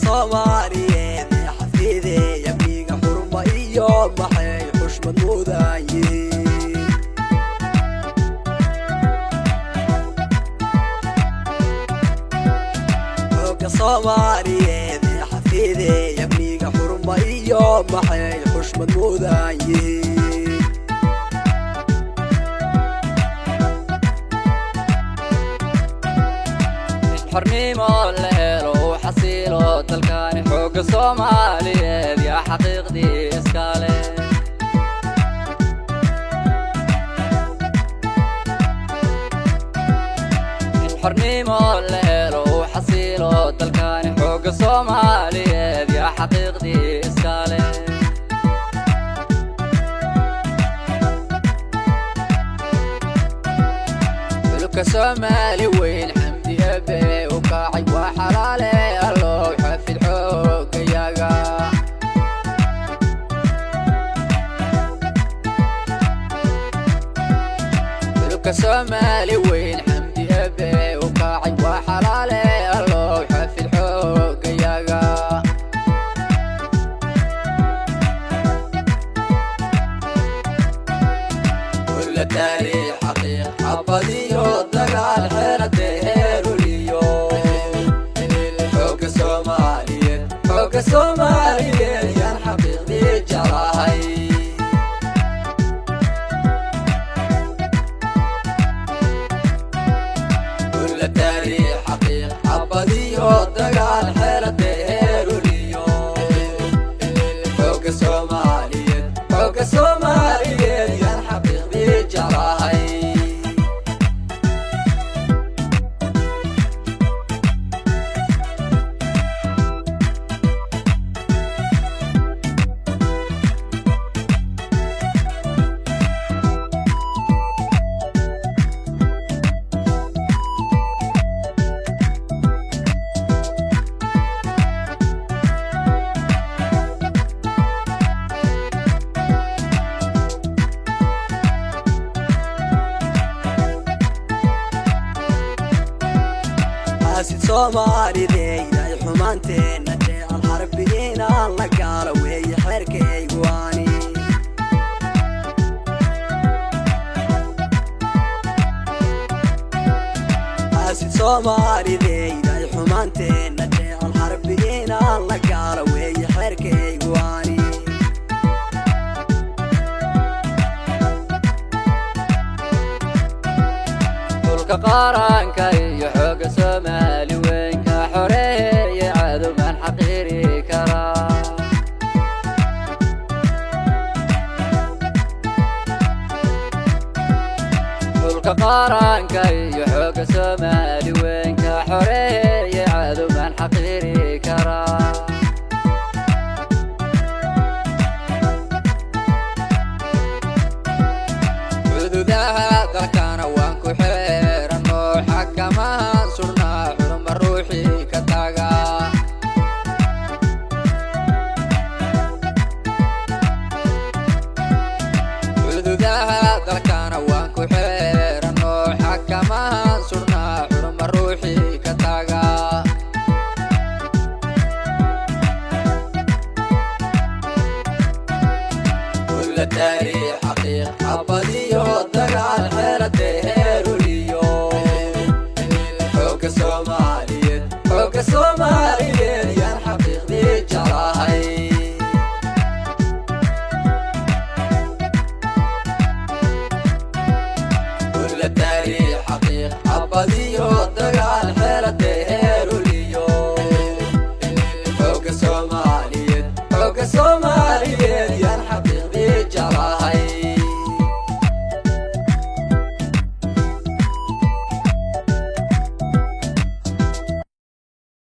Soomaaliyeed xafiidey amniga xurmo iyo maxay xushmad mudaayeen Soomaaliyeed xafiidey amniga xurmo iyo maxay xushmad mudaayeen xornimo la helo xasiilo dalkani xoogga Soomaaliyeed yaa xaqiiqdii iskale xornimo la helo xasiilo dalkani xoogga Soomaaliyeed yaa xaqiiqdii iskale dhulka Soomaali weyn xamdi ebe u kacay waa xalaale allow xafid xoogayaga dhulka Soomaali weyn xamdi ebe u kacay waa xalaale allow xafid xoogayaga ولا تاريخ حقيقة عبديو دقال حيرته هيروليو حوق الصوماليين حوق الصوماليين يا حقيقي جراهي ولا تاريخ حقيقة عبديو دقال حيرته هيروليو حوق الصوماليين حوق الصوماليين يا حقيقي جراهي Soomaaliyeed ay xumaanteena jecel harbiina la gaalo way xerkeyguani Soomaaliyeed ay xumaanteena jecel harbiina la gaalo way xerkeyguani dhulka qaranka iyo xoogga Soomaali weyn ka xoreeyay cadowgan xaqiiri kara dhulka qaranka iyo xoogga Soomaali weyn ka xoreeyay cadowgan xaqiiri kara xuduudaha dalkana waan ku xeerano xakamahan surnaa xurma ruuxii ka taga xuduudaha dalkana waan ku xeerano xakamahan surnaa xurma ruuxii ka taga ولا تاريخ حقيقة عبديو دقال حيرته هيروليو حوق الصوماليين حوق الصوماليين يا حقيقي جراهي ولا تاريخ حقيقة عبديو